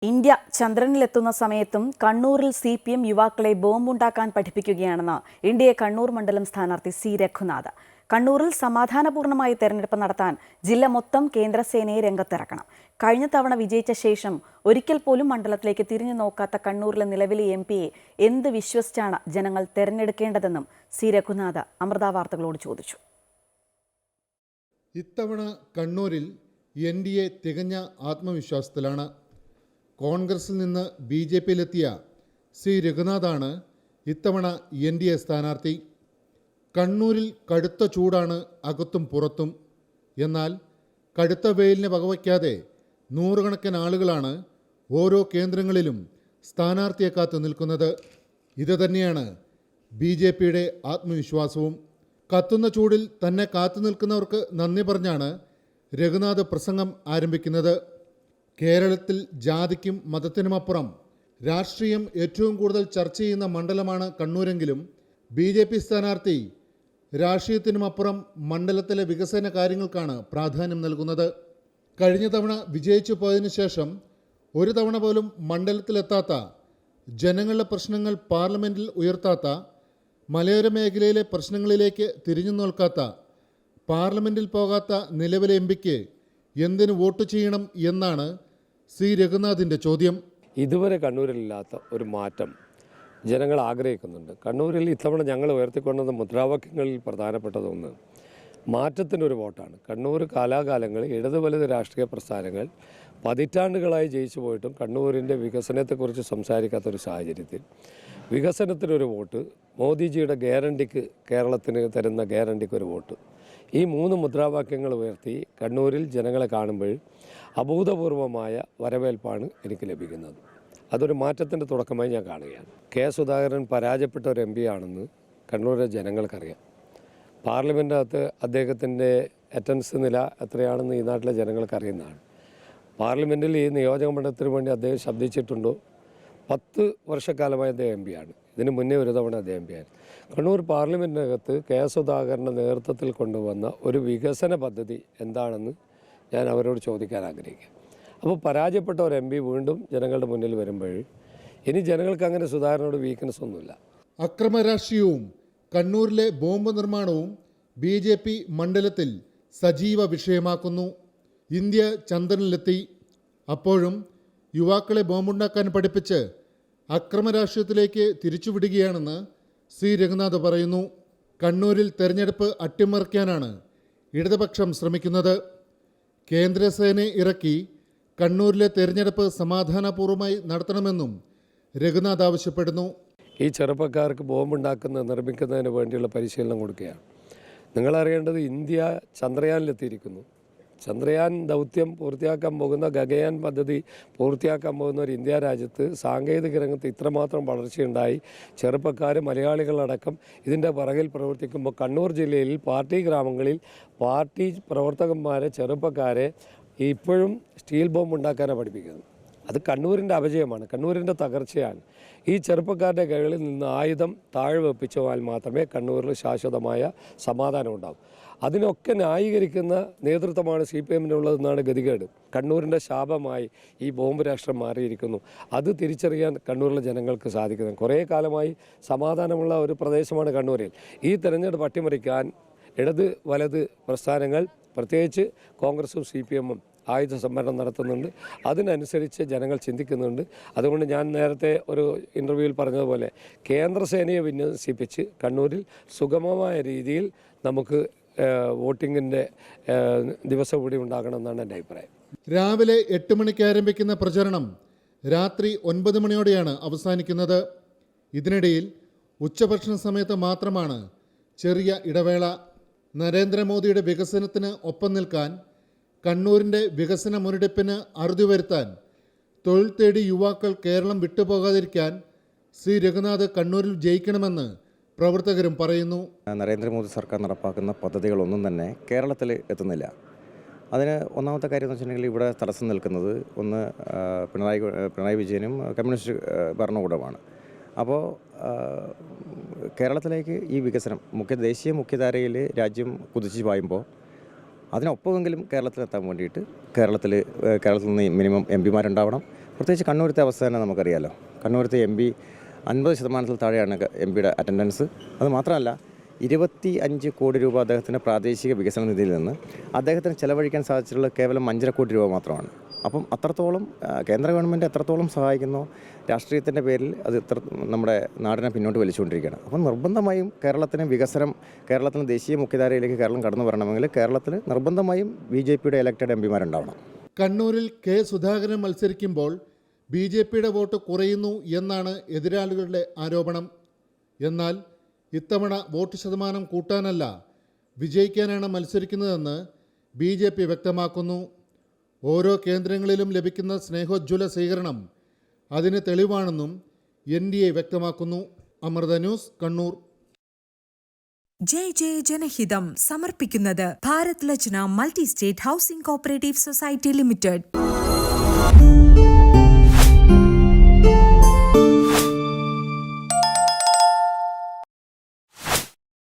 India ചന്ദ്രനിലെത്തുന്ന സമയത്തും കണ്ണൂരിൽ CPM യുവാക്കളെ ബോംബുണ്ടാക്കാൻ പഠിപ്പിക്കുകയാണെന്ന് ഇന്ത്യ കണ്ണൂർ മണ്ഡലം സ്ഥാനാർത്ഥി സി രഘുനാഥ്. കണ്ണൂരിൽ സമാധാനപൂർണ്ണമായി തെരഞ്ഞെടുപ്പ് നടത്താൻ ജില്ല മൊത്തം കേന്ദ്രസേനയെ രംഗത്തിറക്കണം. കഴിഞ്ഞ തവണ വിജയിച്ച ശേഷം ഒരിക്കൽ പോലും മണ്ഡലത്തിലേക്ക് തിരിഞ്ഞു നോക്കാത്ത കണ്ണൂരിലെ നിലവിലെ MP-യെ എന്ത് വിശ്വസിച്ചാണ് ജനങ്ങൾ തെരഞ്ഞെടുക്കേണ്ടതെന്നും സി രഘുനാഥ് അമൃത വാർത്തകളോട് ചോദിച്ചു. ഇത്തവണ കണ്ണൂരിൽ NDA തികഞ്ഞ ആത്മവിശ്വാസത്തിലാണ്. കോൺഗ്രസിൽ നിന്ന് BJPയിലെത്തിയ സി രഘുനാഥാണ് ഇത്തവണ NDA സ്ഥാനാർത്ഥി. കണ്ണൂരിൽ കടുത്ത ചൂടാണ് അകത്തും പുറത്തും. എന്നാൽ കടുത്ത വെയിലിനെ വകവയ്ക്കാതെ നൂറുകണക്കിന് ആളുകളാണ് ഓരോ കേന്ദ്രങ്ങളിലും സ്ഥാനാർത്ഥിയെ കാത്തു നിൽക്കുന്നത്. ഇത് തന്നെയാണ് BJPയുടെ ആത്മവിശ്വാസവും. കത്തുന്ന ചൂടിൽ തന്നെ കാത്തു നിൽക്കുന്നവർക്ക് നന്ദി പറഞ്ഞാണ് രഘുനാഥ് പ്രസംഗം ആരംഭിക്കുന്നത്. കേരളത്തിൽ ജാതിക്കും മതത്തിനുമപ്പുറം രാഷ്ട്രീയം ഏറ്റവും കൂടുതൽ ചർച്ച ചെയ്യുന്ന മണ്ഡലമാണ് കണ്ണൂരെങ്കിലും BJP സ്ഥാനാർത്ഥി രാഷ്ട്രീയത്തിനുമപ്പുറം മണ്ഡലത്തിലെ വികസന കാര്യങ്ങൾക്കാണ് പ്രാധാന്യം നൽകുന്നത്. കഴിഞ്ഞ തവണ വിജയിച്ചു പോയതിനു ശേഷം ഒരു തവണ പോലും മണ്ഡലത്തിലെത്താത്ത, ജനങ്ങളുടെ പ്രശ്നങ്ങൾ പാർലമെൻറ്റിൽ ഉയർത്താത്ത, മലയോര മേഖലയിലെ പ്രശ്നങ്ങളിലേക്ക് തിരിഞ്ഞു നോക്കാത്ത, പാർലമെൻറ്റിൽ പോകാത്ത നിലവിലെ MP-ക്ക് എന്തിനു വോട്ട് ചെയ്യണം എന്നാണ് സി രഘുനാഥിൻ്റെ ചോദ്യം. ഇതുവരെ കണ്ണൂരിലില്ലാത്ത ഒരു മാറ്റം ജനങ്ങൾ ആഗ്രഹിക്കുന്നുണ്ട്. കണ്ണൂരിൽ ഇത്തവണ ഞങ്ങൾ ഉയർത്തിക്കൊണ്ടുവന്ന മുദ്രാവാക്യങ്ങളിൽ പ്രധാനപ്പെട്ടതൊന്ന് മാറ്റത്തിനൊരു വോട്ടാണ്. കണ്ണൂർ കാലാകാലങ്ങളിൽ ഇടത് വലത് രാഷ്ട്രീയ പ്രസ്ഥാനങ്ങൾ പതിറ്റാണ്ടുകളായി ജയിച്ചു പോയിട്ടും കണ്ണൂരിൻ്റെ വികസനത്തെക്കുറിച്ച് സംസാരിക്കാത്തൊരു സാഹചര്യത്തിൽ വികസനത്തിനൊരു വോട്ട്, മോദിജിയുടെ ഗ്യാരണ്ടിക്ക്, കേരളത്തിന് തരുന്ന ഗ്യാരണ്ടിക്ക് ഒരു വോട്ട്, ഈ 3 മുദ്രാവാക്യങ്ങൾ ഉയർത്തി കണ്ണൂരിൽ ജനങ്ങളെ കാണുമ്പോൾ അഭൂതപൂർവമായ വരവേൽപ്പാണ് എനിക്ക് ലഭിക്കുന്നത്. അതൊരു മാറ്റത്തിൻ്റെ തുടക്കമായി ഞാൻ കാണുകയാണ്. കെ സുധാകരൻ പരാജയപ്പെട്ട ഒരു MP ആണെന്ന് കണ്ണൂരിലെ ജനങ്ങൾക്കറിയാം. പാർലമെൻറ്റിനകത്ത് അദ്ദേഹത്തിൻ്റെ അറ്റൻഡൻസ് നില എത്രയാണെന്ന് ഈ നാട്ടിലെ ജനങ്ങൾക്കറിയുന്നതാണ്. പാർലമെൻറ്റിൽ ഈ നിയോജക മണ്ഡലത്തിന് വേണ്ടി അദ്ദേഹം ശബ്ദിച്ചിട്ടുണ്ടോ? 10 വർഷക്കാലമായി അദ്ദേഹം MP ആണ്. ഇതിന് മുന്നേ ഒരു തവണ അദ്ദേഹം MP ആയിരുന്നു. കണ്ണൂർ പാർലമെൻറ്റിനകത്ത് കെ സുധാകരൻ്റെ നേതൃത്വത്തിൽ കൊണ്ടുവന്ന ഒരു വികസന പദ്ധതി എന്താണെന്ന് ഞാൻ അവരോട് ചോദിക്കാൻ ആഗ്രഹിക്കുക. അപ്പോൾ പരാജയപ്പെട്ട ഒരു MP വീണ്ടും ജനങ്ങളുടെ മുന്നിൽ വരുമ്പോൾ ഇനി ജനങ്ങൾക്ക് അങ്ങനെ സുധാകരനോട് വീക്ക്നെസ് ഒന്നുമില്ല. അക്രമരാഷ്ട്രീയവും കണ്ണൂരിലെ ബോംബ് നിർമ്മാണവും BJP മണ്ഡലത്തിൽ സജീവ വിഷയമാക്കുന്നു. ഇന്ത്യ ചന്ദ്രനിലെത്തി. അപ്പോഴും യുവാക്കളെ ബോംബുണ്ടാക്കാൻ പഠിപ്പിച്ച് അക്രമരാഷ്ട്രീയത്തിലേക്ക് തിരിച്ചുവിടുകയാണെന്ന് സി രഘുനാഥ് പറയുന്നു. കണ്ണൂരിൽ തെരഞ്ഞെടുപ്പ് അട്ടിമറിക്കാനാണ് ഇടതുപക്ഷം ശ്രമിക്കുന്നത്. കേന്ദ്രസേനയെ ഇറക്കി കണ്ണൂരിലെ തെരഞ്ഞെടുപ്പ് സമാധാനപൂർവ്വമായി നടത്തണമെന്നും രഘുനാഥ് ആവശ്യപ്പെടുന്നു. ഈ ചെറുപ്പക്കാർക്ക് നിർമ്മിക്കുന്നതിന് വേണ്ടിയുള്ള പരിശീലനം കൊടുക്കുകയാണ്. നിങ്ങളറിയേണ്ടത് ഇന്ത്യ ചന്ദ്രയാനിലെത്തിയിരിക്കുന്നു. ചന്ദ്രയാൻ ദൗത്യം പൂർത്തിയാക്കാൻ പോകുന്ന, ഗഗയാൻ പദ്ധതി പൂർത്തിയാക്കാൻ പോകുന്ന ഒരു ഇന്ത്യ രാജ്യത്ത് സാങ്കേതിക രംഗത്ത് ഇത്രമാത്രം വളർച്ചയുണ്ടായി ചെറുപ്പക്കാർ, മലയാളികളടക്കം ഇതിൻ്റെ പുറകിൽ പ്രവർത്തിക്കുമ്പോൾ കണ്ണൂർ ജില്ലയിൽ പാർട്ടി ഗ്രാമങ്ങളിൽ പാർട്ടി പ്രവർത്തകന്മാരെ, ചെറുപ്പക്കാരെ ഇപ്പോഴും സ്റ്റീൽ ബോംബ് ഉണ്ടാക്കാനാണ് പഠിപ്പിക്കുന്നത്. അത് കണ്ണൂരിൻ്റെ അപജയമാണ്, കണ്ണൂരിൻ്റെ തകർച്ചയാണ്. ഈ ചെറുപ്പക്കാരുടെ കൈകളിൽ നിന്ന് ആയുധം താഴെ വെപ്പിച്ചാൽ മാത്രമേ കണ്ണൂരിൽ ശാശ്വതമായ സമാധാനം ഉണ്ടാകും. അതിനൊക്കെ ന്യായീകരിക്കുന്ന നേതൃത്വമാണ് CPMനുള്ളതെന്നാണ് ഗതികേട്. കണ്ണൂരിൻ്റെ ശാപമായി ഈ ബോംബ് രാഷ്ട്രം മാറിയിരിക്കുന്നു. അത് തിരിച്ചറിയാൻ കണ്ണൂരിലെ ജനങ്ങൾക്ക് സാധിക്കുന്നു. കുറേ കാലമായി സമാധാനമുള്ള ഒരു പ്രദേശമാണ് കണ്ണൂരിൽ. ഈ തെരഞ്ഞെടുപ്പ് അട്ടിമറിക്കാൻ ഇടത് വലത് പ്രസ്ഥാനങ്ങൾ, പ്രത്യേകിച്ച് കോൺഗ്രസും CPMും ആയുധ സംഭരണം നടത്തുന്നുണ്ട്. അതിനനുസരിച്ച് ജനങ്ങൾ ചിന്തിക്കുന്നുണ്ട്. അതുകൊണ്ട് ഞാൻ നേരത്തെ ഒരു ഇൻ്റർവ്യൂവിൽ പറഞ്ഞതുപോലെ കേന്ദ്രസേനയെ വിന്യസിപ്പിച്ച് കണ്ണൂരിൽ സുഗമമായ രീതിയിൽ നമുക്ക് വോട്ടിങ്ങിൻ്റെ ദിവസം കൂടി ഉണ്ടാകണമെന്നാണ് എൻ്റെ അഭിപ്രായം. രാവിലെ 8 മണിക്ക് ആരംഭിക്കുന്ന പ്രചരണം രാത്രി 9 മണിയോടെയാണ് അവസാനിക്കുന്നത്. ഇതിനിടയിൽ ഉച്ചഭക്ഷണ സമയത്ത് മാത്രമാണ് ചെറിയ ഇടവേള. നരേന്ദ്രമോദിയുടെ വികസനത്തിന് ഒപ്പം നിൽക്കാൻ, കണ്ണൂരിൻ്റെ വികസന മുരടിപ്പിന് അറുതി വരുത്താൻ, തൊഴിൽ തേടി യുവാക്കൾ കേരളം വിട്ടുപോകാതിരിക്കാൻ സി രഘുനാഥ് കണ്ണൂരിൽ ജയിക്കണമെന്ന് പ്രവർത്തകരും പറയുന്നു. നരേന്ദ്രമോദി സർക്കാർ നടപ്പാക്കുന്ന പദ്ധതികളൊന്നും തന്നെ കേരളത്തിൽ എത്തുന്നില്ല. അതിന് ഒന്നാമത്തെ കാര്യം എന്ന് വെച്ചിട്ടുണ്ടെങ്കിൽ ഇവിടെ തടസ്സം നിൽക്കുന്നത് ഒന്ന് പിണറായി വിജയനും കമ്മ്യൂണിസ്റ്റ് ഭരണകൂടമാണ്. അപ്പോൾ കേരളത്തിലേക്ക് ഈ വികസനം ദേശീയ മുഖ്യധാരയിൽ രാജ്യം കുതിച്ച് പായുമ്പോൾ അതിനൊപ്പമെങ്കിലും കേരളത്തിലെത്താൻ വേണ്ടിയിട്ട് കേരളത്തിൽ നിന്ന് മിനിമം MP മാരുണ്ടാവണം. പ്രത്യേകിച്ച് കണ്ണൂരത്തെ അവസ്ഥ തന്നെ നമുക്കറിയാലോ. കണ്ണൂരത്തെ MP 50% താഴെയാണ് MP-യുടെ അറ്റൻഡൻസ്. അത് മാത്രമല്ല 25 കോടി രൂപ അദ്ദേഹത്തിൻ്റെ പ്രാദേശിക വികസന നിധിയിൽ നിന്ന് അദ്ദേഹത്തിന് ചെലവഴിക്കാൻ സാധിച്ചിട്ടുള്ള കേവലം 5.5 കോടി രൂപ മാത്രമാണ്. അപ്പം അത്രത്തോളം കേന്ദ്ര ഗവൺമെൻറ് എത്രത്തോളം സഹായിക്കുന്നോ രാഷ്ട്രീയത്തിൻ്റെ പേരിൽ അത് നമ്മുടെ നാടിനെ പിന്നോട്ട് വലിച്ചുകൊണ്ടിരിക്കുകയാണ്. അപ്പം നിർബന്ധമായും കേരളത്തിന് വികസനം, കേരളത്തിന് ദേശീയ മുഖ്യധാരയിലേക്ക് കേരളം കടന്നു വരണമെങ്കിൽ കേരളത്തിൽ നിർബന്ധമായും BJP-യുടെ ഇലക്റ്റഡ് MP-മാരുണ്ടാവണം. കണ്ണൂരിൽ K. സുധാകരൻ മത്സരിക്കുമ്പോൾ BJP-യുടെ വോട്ട് കുറയുന്നു എന്നാണ് എതിരാളികളുടെ ആരോപണം. എന്നാൽ ഇത്തവണ വോട്ട് ശതമാനം കൂട്ടാനല്ല, വിജയിക്കാനാണ് മത്സരിക്കുന്നതെന്ന് BJP വ്യക്തമാക്കുന്നു. ഓരോ കേന്ദ്രങ്ങളിലും ലഭിക്കുന്ന സ്നേഹോജ്വല സ്വീകരണം അതിന് തെളിവാണെന്നും NDA വ്യക്തമാക്കുന്നു. അമൃത ന്യൂസ്, കണ്ണൂർ. ജയ ജനഹിതം സമർപ്പിക്കുന്നത് Bharat Lajna multi state housing cooperative society limited.